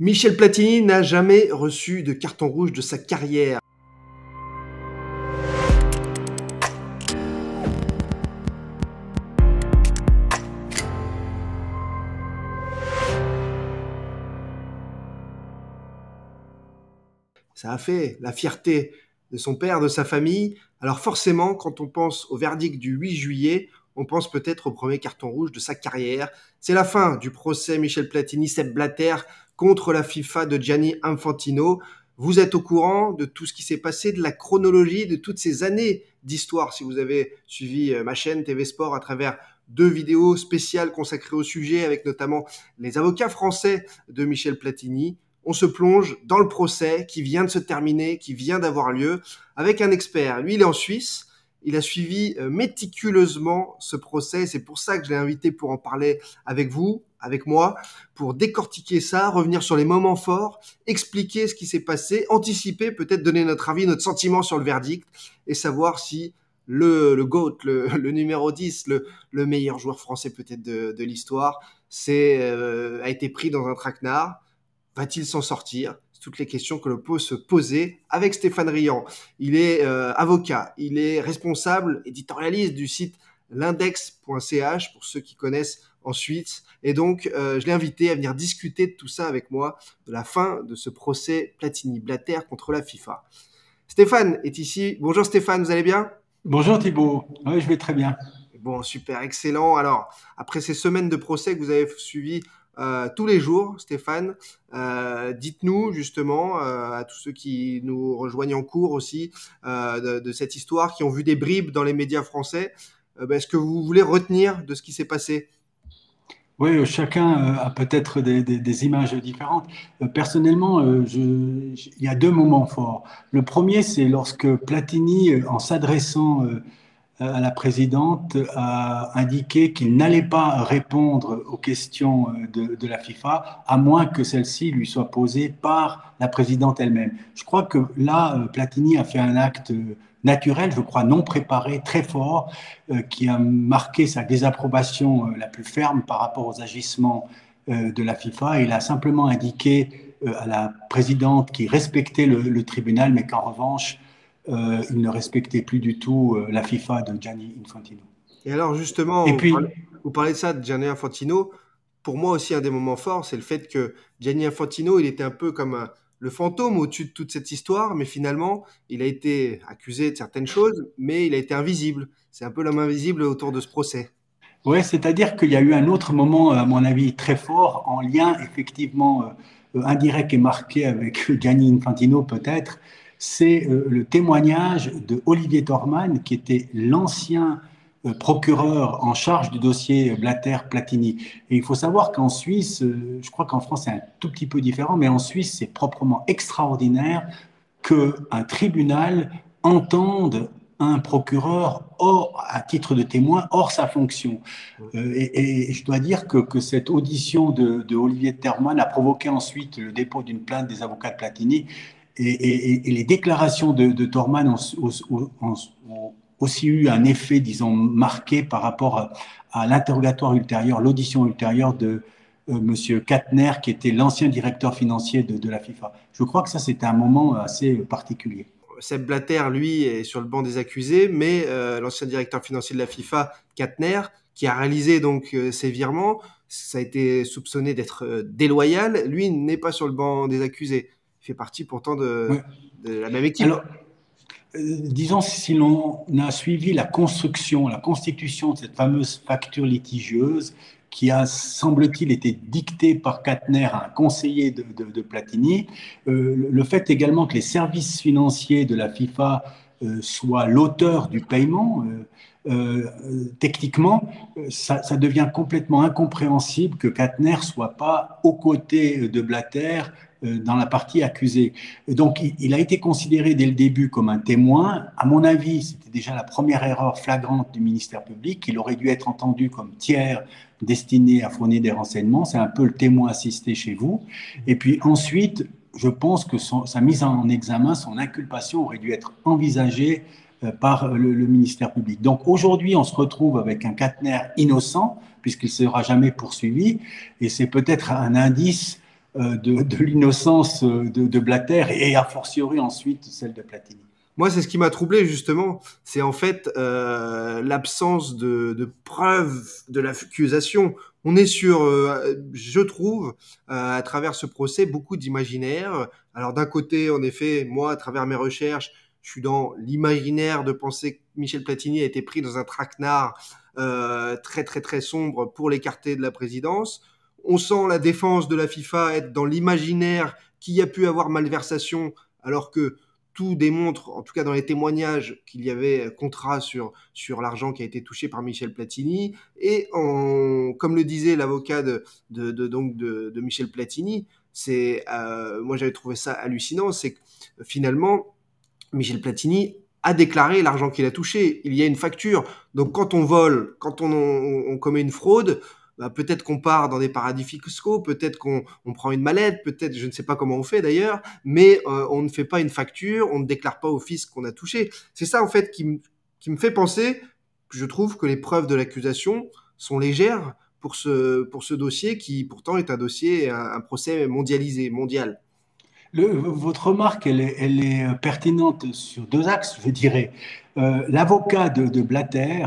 Michel Platini n'a jamais reçu de carton rouge de sa carrière. Ça a fait la fierté de son père, de sa famille. Alors forcément, quand on pense au verdict du 8 juillet, on pense peut-être au premier carton rouge de sa carrière. C'est la fin du procès Michel Platini-Sepp Blatter contre la FIFA de Gianni Infantino. Vous êtes au courant de tout ce qui s'est passé, de la chronologie, de toutes ces années d'histoire. Si vous avez suivi ma chaîne TV Sport à travers 2 vidéos spéciales consacrées au sujet, avec notamment les avocats français de Michel Platini, on se plonge dans le procès qui vient de se terminer, qui vient d'avoir lieu, avec un expert. Lui, il est en Suisse. Il a suivi méticuleusement ce procès. C'est pour ça que je l'ai invité pour en parler avec vous, avec moi, pour décortiquer ça, revenir sur les moments forts, expliquer ce qui s'est passé, anticiper, peut-être donner notre avis, notre sentiment sur le verdict et savoir si le GOAT, le numéro 10, le meilleur joueur français peut-être de l'histoire, a été pris dans un traquenard. Va-t-il s'en sortir? C'est toutes les questions que l'on peut se poser avec Stéphane Riant. Il est avocat, il est responsable éditorialiste du site l'index.ch pour ceux qui connaissent en Suisse. Et donc, je l'ai invité à venir discuter de tout ça avec moi, de la fin de ce procès Platini-Blatter contre la FIFA. Stéphane est ici. Bonjour Stéphane, vous allez bien? Bonjour Thibault, oui je vais très bien. Bon, super, excellent. Alors, après ces semaines de procès que vous avez suivies tous les jours, Stéphane, dites-nous justement à tous ceux qui nous rejoignent en cours aussi de cette histoire, qui ont vu des bribes dans les médias français, est-ce que vous voulez retenir de ce qui s'est passé? Oui, chacun a peut-être des images différentes. Personnellement, il y a 2 moments forts. Le premier, c'est lorsque Platini, en s'adressant à la présidente, a indiqué qu'il n'allait pas répondre aux questions de la FIFA, à moins que celle-ci lui soit posée par la présidente elle-même. Je crois que là, Platini a fait un acte naturel, je crois non préparé, très fort, qui a marqué sa désapprobation la plus ferme par rapport aux agissements de la FIFA. Il a simplement indiqué à la présidente qu'il respectait le tribunal, mais qu'en revanche, il ne respectait plus du tout la FIFA de Gianni Infantino. Et alors justement, Et puis, vous parlez de ça de Gianni Infantino. Pour moi aussi, un des moments forts, c'est le fait que Gianni Infantino, il était un peu comme le fantôme au-dessus de toute cette histoire, mais finalement, il a été accusé de certaines choses, mais il a été invisible. C'est un peu l'homme invisible autour de ce procès. ouais, c'est-à-dire qu'il y a eu un autre moment, à mon avis, très fort, en lien effectivement indirect et marqué avec Gianni Infantino peut-être, c'est le témoignage de Olivier Tormann, qui était l'ancien procureur en charge du dossier Blatter-Platini. Et il faut savoir qu'en Suisse, je crois qu'en France c'est un tout petit peu différent, mais en Suisse c'est proprement extraordinaire qu'un tribunal entende un procureur hors, à titre de témoin, hors sa fonction. Et je dois dire que cette audition de Olivier Terman a provoqué ensuite le dépôt d'une plainte des avocats de Platini. Et les déclarations de Torman ont aussi eu un effet, disons, marqué par rapport à l'interrogatoire ultérieur, l'audition ultérieure de Monsieur Katner, qui était l'ancien directeur financier de la FIFA. Je crois que ça, c'était un moment assez particulier. Sepp Blatter, lui, est sur le banc des accusés, mais l'ancien directeur financier de la FIFA, Katner, qui a réalisé donc ces virements, ça a été soupçonné d'être déloyal. Lui n'est pas sur le banc des accusés. Il fait partie pourtant Ouais. de la même équipe. Alors, disons, si l'on a suivi la construction, la constitution de cette fameuse facture litigieuse qui a, semble-t-il, été dictée par Katner, un conseiller de Platini, le fait également que les services financiers de la FIFA soient l'auteur du paiement, techniquement, ça devient complètement incompréhensible que Katner ne soit pas aux côtés de Blatter dans la partie accusée. Donc, il a été considéré dès le début comme un témoin. À mon avis, c'était déjà la première erreur flagrante du ministère public. Il aurait dû être entendu comme tiers destiné à fournir des renseignements. C'est un peu le témoin assisté chez vous. Et puis ensuite, je pense que sa mise en examen, son inculpation aurait dû être envisagée par le ministère public. Donc aujourd'hui, on se retrouve avec un Katner innocent, puisqu'il ne sera jamais poursuivi, et c'est peut-être un indice de l'innocence de Blatter et a fortiori ensuite celle de Platini. Moi, c'est ce qui m'a troublé justement, c'est en fait l'absence de preuves de l'accusation. On est sur, je trouve, à travers ce procès, beaucoup d'imaginaire. Alors d'un côté, en effet, moi, à travers mes recherches, je suis dans l'imaginaire de penser que Michel Platini a été pris dans un traquenard très très très sombre pour l'écarter de la présidence. On sent la défense de la FIFA être dans l'imaginaire qu'il y a pu avoir malversation, alors que tout démontre, en tout cas dans les témoignages, qu'il y avait contrat sur l'argent qui a été touché par Michel Platini. Et comme le disait l'avocat de Michel Platini, moi j'avais trouvé ça hallucinant, c'est que finalement Michel Platini a déclaré l'argent qu'il a touché. Il y a une facture. Donc quand on vole, quand on commet une fraude, bah, peut-être qu'on part dans des paradis fiscaux, peut-être qu'on prend une mallette, peut-être, je ne sais pas comment on fait d'ailleurs, mais on ne fait pas une facture, on ne déclare pas au fisc qu'on a touché. C'est ça en fait qui me fait penser, je trouve que les preuves de l'accusation sont légères pour ce dossier qui pourtant est un dossier, un procès mondialisé, mondial. Votre remarque, elle est pertinente sur deux axes, je dirais. L'avocat de Blatter,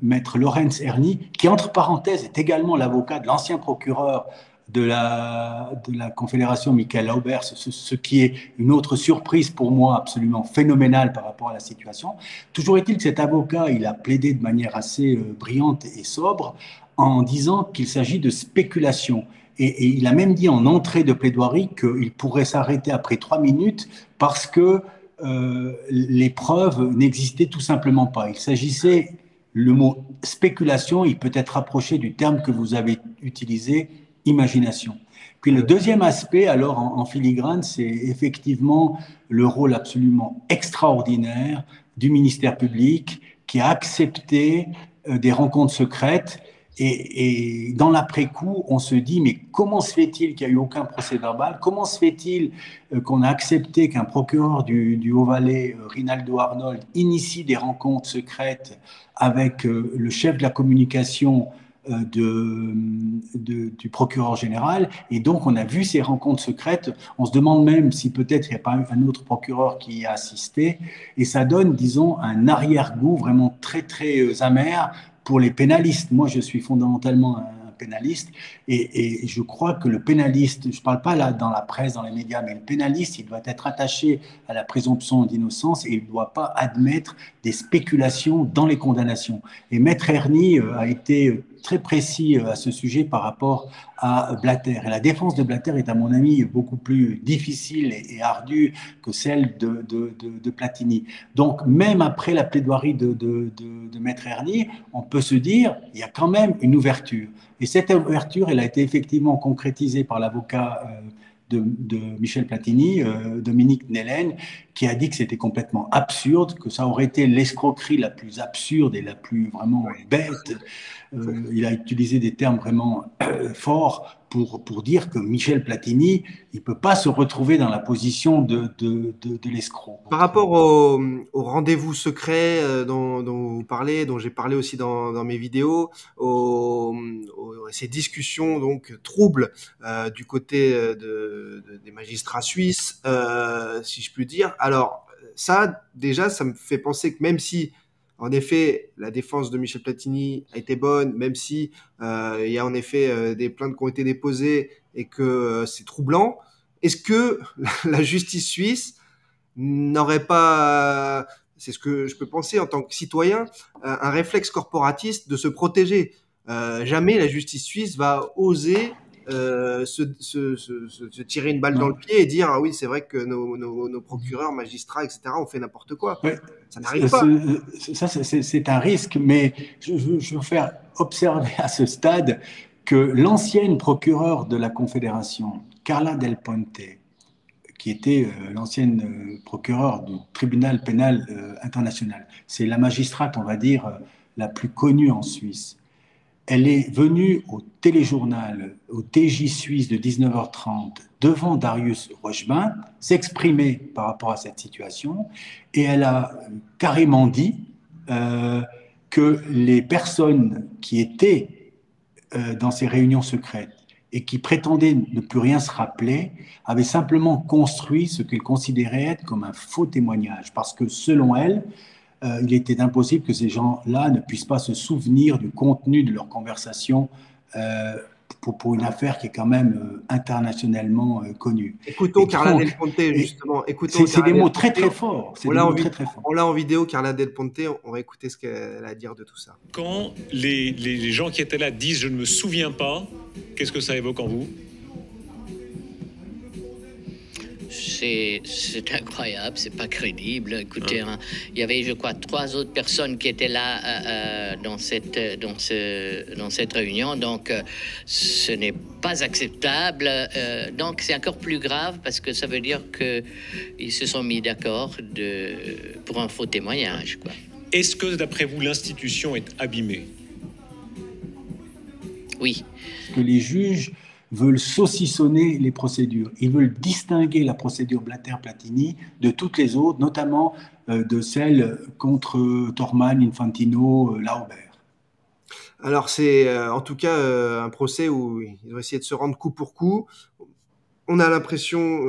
maître Lorenz Erni, qui entre parenthèses est également l'avocat de l'ancien procureur de la Confédération, Michael Aubert, ce qui est une autre surprise pour moi absolument phénoménale par rapport à la situation. Toujours est-il que cet avocat, il a plaidé de manière assez brillante et sobre en disant qu'il s'agit de spéculation. Et il a même dit en entrée de plaidoirie qu'il pourrait s'arrêter après 3 minutes parce que les preuves n'existaient tout simplement pas. Il s'agissait, le mot spéculation, il peut être rapproché du terme que vous avez utilisé, imagination. Puis le deuxième aspect, alors en filigrane, c'est effectivement le rôle absolument extraordinaire du ministère public qui a accepté des rencontres secrètes. Et dans l'après-coup, on se dit, mais comment se fait-il qu'il n'y a eu aucun procès verbal? Comment se fait-il qu'on a accepté qu'un procureur du Haut-Valais, Rinaldo Arnold, initie des rencontres secrètes avec le chef de la communication du procureur général? Et donc, on a vu ces rencontres secrètes. On se demande même si peut-être il n'y a pas un autre procureur qui y a assisté. Et ça donne, disons, un arrière-goût vraiment très, très amer pour les pénalistes. Moi, je suis fondamentalement un pénaliste et je crois que le pénaliste, je ne parle pas là dans la presse, dans les médias, mais le pénaliste, il doit être attaché à la présomption d'innocence et il ne doit pas admettre des spéculations dans les condamnations. Et Maître Erni a été très précis à ce sujet par rapport à Blatter. Et la défense de Blatter est, à mon avis, beaucoup plus difficile et ardue que celle de Platini. Donc, même après la plaidoirie de Maître Erni, on peut se dire il y a quand même une ouverture. Et cette ouverture, elle a été effectivement concrétisée par l'avocat de Michel Platini, Dominique Nellen, qui a dit que c'était complètement absurde, que ça aurait été l'escroquerie la plus absurde et la plus vraiment bête. Il a utilisé des termes vraiment forts pour dire que Michel Platini, il ne peut pas se retrouver dans la position de l'escroc. Par rapport au rendez-vous secret dont vous parlez, dont j'ai parlé aussi dans mes vidéos, ces discussions donc troubles du côté des magistrats suisses, si je puis dire. Alors ça, déjà, ça me fait penser que même si en effet, la défense de Michel Platini a été bonne, même si il y a en effet des plaintes qui ont été déposées et que c'est troublant. Est-ce que la justice suisse n'aurait pas, c'est ce que je peux penser en tant que citoyen, un réflexe corporatiste de se protéger? Jamais la justice suisse va oser se tirer une balle dans le Non. pied et dire ah oui, c'est vrai que nos procureurs, magistrats, etc. ont fait n'importe quoi. Ouais. Ça n'arrive pas. Ça, c'est un risque, mais je veux faire observer à ce stade que l'ancienne procureure de la Confédération, Carla Del Ponte, qui était l'ancienne procureure du tribunal pénal international, c'est la magistrate, on va dire, la plus connue en Suisse. Elle est venue au téléjournal, au TJ suisse de 19h30, devant Darius Rochebin, s'exprimer par rapport à cette situation, et elle a carrément dit que les personnes qui étaient dans ces réunions secrètes, et qui prétendait ne plus rien se rappeler, avait simplement construit ce qu'elle considérait être comme un faux témoignage, parce que selon elle, il était impossible que ces gens-là ne puissent pas se souvenir du contenu de leur conversation euh, pour une affaire qui est quand même internationalement connue. Écoutons Et Carla Del donc, Ponte, justement. Écoutons c'est Carla des Del mots très Ponte. très forts. C'est On des l'a en, mots très très forts. on l'a en vidéo, Carla Del Ponte. On va écouter ce qu'elle a à dire de tout ça. Quand les gens qui étaient là disent « je ne me souviens pas », qu'est-ce que ça évoque en vous? C'est incroyable, c'est pas crédible. Écoutez, hein, il y avait, je crois, 3 autres personnes qui étaient là dans cette réunion, donc ce n'est pas acceptable. Donc c'est encore plus grave parce que ça veut dire qu'ils se sont mis d'accord pour un faux témoignage, quoi. Est-ce que, d'après vous, l'institution est abîmée? Oui. Que les juges veulent saucissonner les procédures. Ils veulent distinguer la procédure Blatter-Platini de toutes les autres, notamment de celle contre Thormann, Infantino, Lauber. Alors c'est en tout cas un procès où ils ont essayé de se rendre coup pour coup. On a l'impression,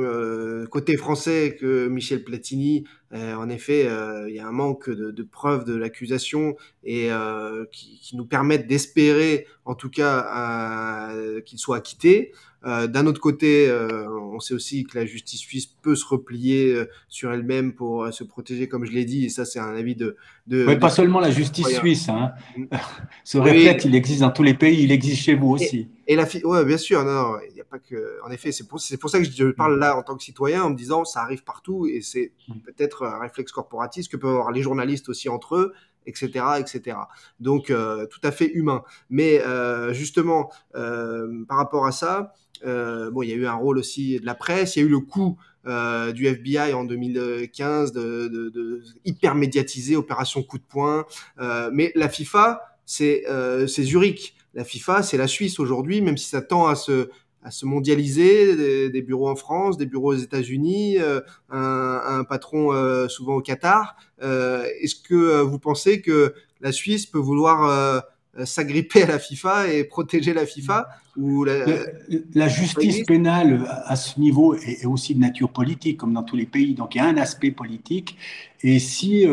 côté français, que Michel Platini, en effet, il y a un manque de preuves de l'accusation et qui nous permettent d'espérer, en tout cas, qu'il soit acquitté. D'un autre côté, on sait aussi que la justice suisse peut se replier sur elle-même pour se protéger, comme je l'ai dit, et ça, c'est un avis Mais pas seulement la justice suisse. Hein. Ce réflexe, il existe dans tous les pays, il existe chez vous aussi. Et ouais, bien sûr, non, il n'y a pas que. En effet, c'est pour ça que je parle là en tant que citoyen, en me disant ça arrive partout et c'est peut-être un réflexe corporatiste que peuvent avoir les journalistes aussi entre eux, etc., etc. Donc tout à fait humain. Mais justement, par rapport à ça, bon, il y a eu un rôle aussi de la presse, il y a eu le coup du FBI en 2015 de hyper médiatiser opération coup de poing. Mais la FIFA, c'est Zurich. La FIFA, c'est la Suisse aujourd'hui, même si ça tend à se mondialiser, des bureaux en France, des bureaux aux États-Unis, un patron souvent au Qatar. Est-ce que vous pensez que la Suisse peut vouloir s'agripper à la FIFA et protéger la FIFA ou la justice pénale à ce niveau est aussi de nature politique, comme dans tous les pays. Donc il y a un aspect politique. Et si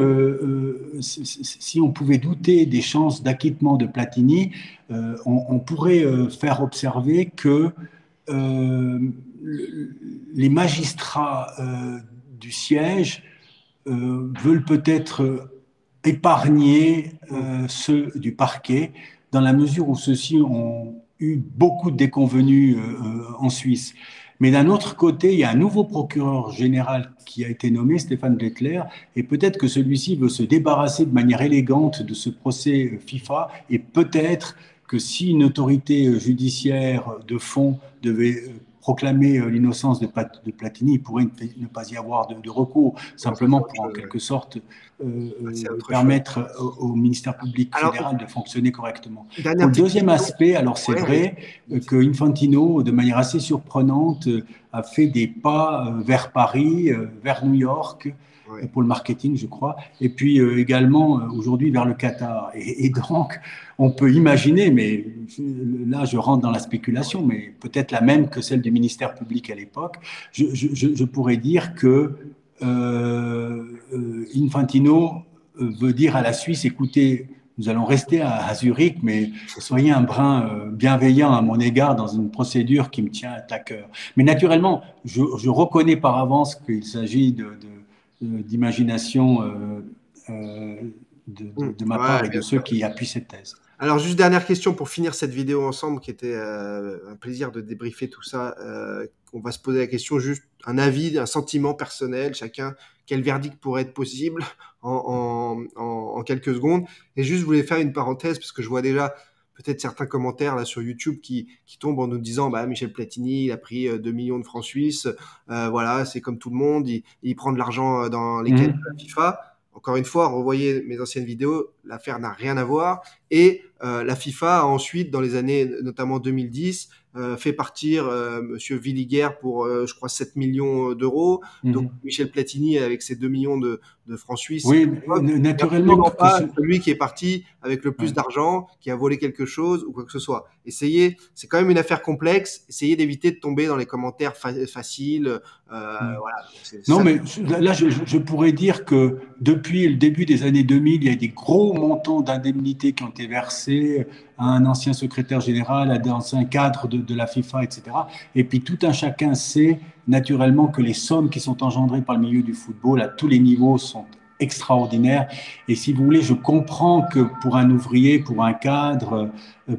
on pouvait douter des chances d'acquittement de Platini, on pourrait faire observer que les magistrats du siège veulent peut-être épargner ceux du parquet, dans la mesure où ceux-ci ont eu beaucoup de déconvenues en Suisse. Mais d'un autre côté, il y a un nouveau procureur général qui a été nommé, Stéphane Blettler, et peut-être que celui-ci veut se débarrasser de manière élégante de ce procès FIFA, et peut-être que si une autorité judiciaire de fond devait proclamer l'innocence de Platini, il pourrait ne pas y avoir de recours, simplement pour en quelque sorte permettre au ministère public fédéral de fonctionner correctement. Pour le deuxième aspect, alors c'est vrai que Infantino, de manière assez surprenante, a fait des pas vers Paris, vers New York, pour le marketing, je crois, et puis également aujourd'hui vers le Qatar. Et donc, on peut imaginer, mais là je rentre dans la spéculation, mais peut-être la même que celle du ministère public à l'époque, je pourrais dire que Infantino veut dire à la Suisse, écoutez, nous allons rester à Zurich, mais soyez un brin bienveillant à mon égard dans une procédure qui me tient à cœur. Mais naturellement, je reconnais par avance qu'il s'agit d'imagination de ma part et de ceux qui appuient cette thèse. Alors, juste dernière question pour finir cette vidéo ensemble, qui était un plaisir de débriefer tout ça. On va se poser la question, juste un avis, un sentiment personnel, chacun, quel verdict pourrait être possible en quelques secondes. Et juste, je voulais faire une parenthèse, parce que je vois déjà peut-être certains commentaires là sur YouTube qui tombent en nous disant bah Michel Platini, il a pris 2 millions de francs suisses, voilà, c'est comme tout le monde, il prend de l'argent dans les caisses de la FIFA. Encore une fois, revoyez mes anciennes vidéos, l'affaire n'a rien à voir. Et la FIFA a ensuite, dans les années notamment 2010, fait partir Monsieur Villiger pour, je crois, 7 millions d'euros. Donc Michel Platini avec ses 2 millions de francs suisses. Oui, naturellement. Pas celui qui est parti avec le plus d'argent, qui a volé quelque chose ou quoi que ce soit. C'est quand même une affaire complexe. Essayez d'éviter de tomber dans les commentaires faciles. Voilà. Non, mais là, je pourrais dire que depuis le début des années 2000, il y a des gros montants d'indemnités qui ont été versés à un ancien secrétaire général, à un ancien cadre de la FIFA, etc. Et puis tout un chacun sait naturellement que les sommes qui sont engendrées par le milieu du football à tous les niveaux sont extraordinaires. Et si vous voulez, je comprends que pour un ouvrier, pour un cadre,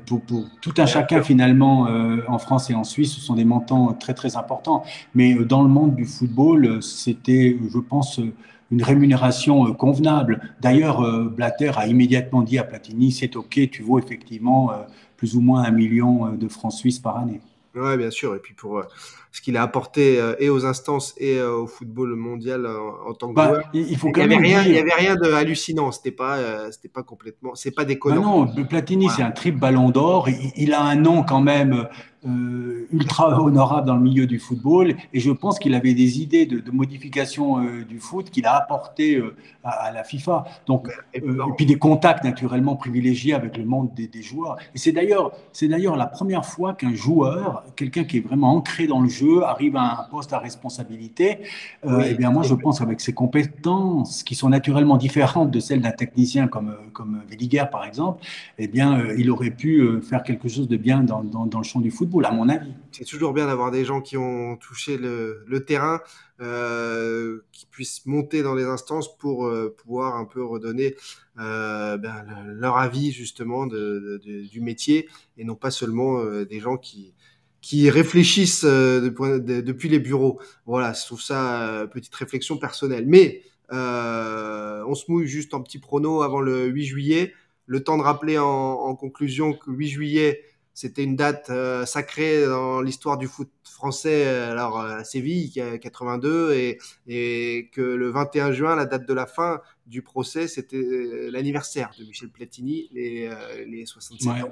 pour tout un chacun finalement en France et en Suisse, ce sont des montants très très importants. Mais dans le monde du football, c'était, je pense, une rémunération convenable. D'ailleurs, Blatter a immédiatement dit à Platini, c'est OK, tu vaux effectivement plus ou moins 1 million de francs suisses par année. Ouais, bien sûr. Et puis pour ce qu'il a apporté et aux instances et au football mondial en tant que joueur, il faut quand même il y avait rien de hallucinant. C'était pas complètement, c'est pas déconnant. Non, Platini, c'est un triple ballon d'or. Il a un nom quand même ultra honorable dans le milieu du football. Et je pense qu'il avait des idées de modification du foot qu'il a apporté à la FIFA. Donc, et puis des contacts naturellement privilégiés avec le monde des joueurs. Et c'est d'ailleurs la première fois qu'un joueur, quelqu'un qui est vraiment ancré dans le jeu, arrive à un poste à responsabilité. Eh bien, moi, je pense qu'avec ses compétences qui sont naturellement différentes de celles d'un technicien comme Villiger, par exemple, eh bien, il aurait pu faire quelque chose de bien dans le champ du football, à mon avis. C'est toujours bien d'avoir des gens qui ont touché le terrain, qui puissent monter dans les instances pour pouvoir un peu redonner leur avis justement du métier, et non pas seulement des gens qui réfléchissent depuis les bureaux. Voilà, je trouve ça petite réflexion personnelle. Mais on se mouille juste en petit prono avant le 8 juillet. Le temps de rappeler en conclusion que 8 juillet, c'était une date sacrée dans l'histoire du foot français, alors à Séville, 82, et que le 21 juin, la date de la fin du procès, c'était l'anniversaire de Michel Platini, les 67 ans.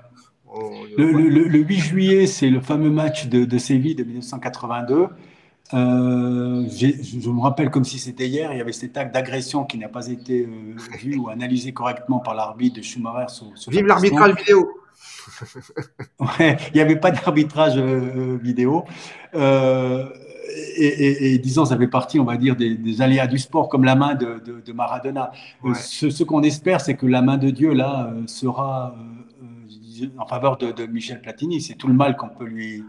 Le 8 juillet, c'est le fameux match de Séville de 1982. Je me rappelle comme si c'était hier, il y avait cet acte d'agression qui n'a pas été vu ou analysé correctement par l'arbitre de Schumacher. Vive l'arbitrage vidéo. Ouais, il n'y avait pas d'arbitrage vidéo. Et disons, ça fait partie, on va dire, des aléas du sport, comme la main de Maradona. Ouais. Ce qu'on espère, c'est que la main de Dieu, là, sera en faveur de Michel Platini. C'est tout le mal qu'on peut lui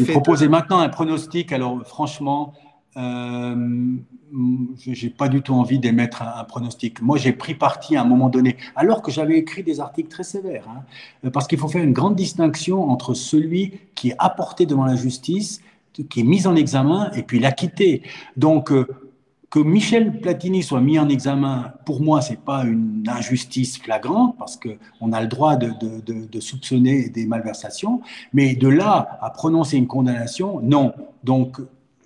proposer. Maintenant, un pronostic, alors franchement, j'ai pas du tout envie d'émettre un pronostic. Moi, j'ai pris parti à un moment donné, alors que j'avais écrit des articles très sévères, parce qu'il faut faire une grande distinction entre celui qui est apporté devant la justice, qui est mis en examen, et puis l'acquitté. Donc, que Michel Platini soit mis en examen, pour moi, c'est pas une injustice flagrante, parce qu'on a le droit de soupçonner des malversations, mais de là à prononcer une condamnation, non. Donc,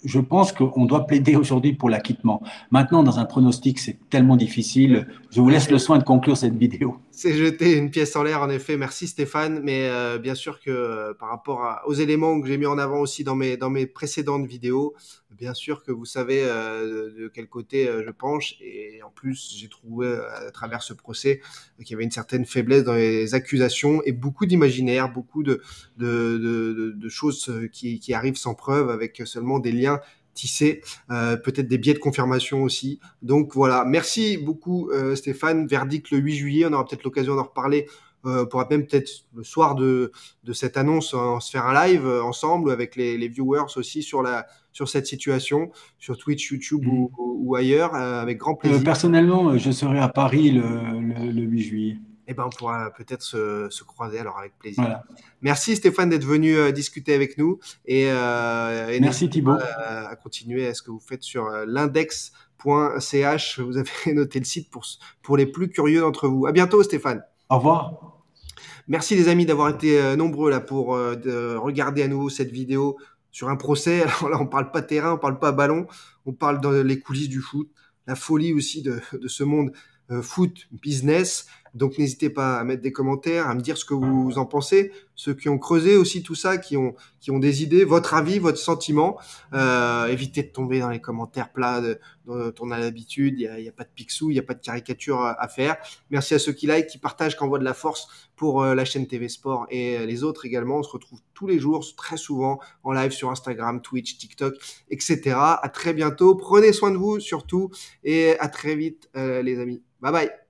je pense qu'on doit plaider aujourd'hui pour l'acquittement. Maintenant, dans un pronostic, c'est tellement difficile. Je vous laisse le soin de conclure cette vidéo. C'est jeter une pièce en l'air, en effet. Merci Stéphane. Mais bien sûr que par rapport aux éléments que j'ai mis en avant aussi dans mes précédentes vidéos, bien sûr que vous savez de quel côté je penche. Et en plus, j'ai trouvé à travers ce procès qu'il y avait une certaine faiblesse dans les accusations et beaucoup d'imaginaire, beaucoup de choses qui arrivent sans preuve, avec seulement des liens tissés, peut-être des biais de confirmation aussi. Donc voilà, merci beaucoup Stéphane. Verdict le 8 juillet, on aura peut-être l'occasion d'en reparler. On pourra même peut-être le soir de cette annonce se faire un live ensemble avec les viewers aussi sur cette situation, sur Twitch, YouTube ou ailleurs, avec grand plaisir. Personnellement, je serai à Paris le 8 juillet. Eh ben, on pourra peut-être se croiser alors avec plaisir. Voilà. Merci Stéphane d'être venu discuter avec nous et merci Thibaut. À continuer à ce que vous faites sur l'index.ch. Vous avez noté le site pour les plus curieux d'entre vous. À bientôt Stéphane. Au revoir. Merci les amis d'avoir été nombreux là pour regarder à nouveau cette vidéo sur un procès. Alors là, on parle pas terrain, on parle pas ballon, on parle dans les coulisses du foot, la folie aussi de ce monde foot business. Donc n'hésitez pas à mettre des commentaires, à me dire ce que vous en pensez, ceux qui ont creusé aussi tout ça, qui ont des idées, votre avis, votre sentiment. Évitez de tomber dans les commentaires plats dont on a l'habitude, il y a pas de pixou, il y a pas de caricature à faire. Merci à ceux qui like, qui partagent, qui envoient de la force pour la chaîne TV Sport et les autres également. On se retrouve tous les jours, très souvent, en live sur Instagram, Twitch, TikTok, etc. À très bientôt. Prenez soin de vous surtout et à très vite les amis. Bye bye.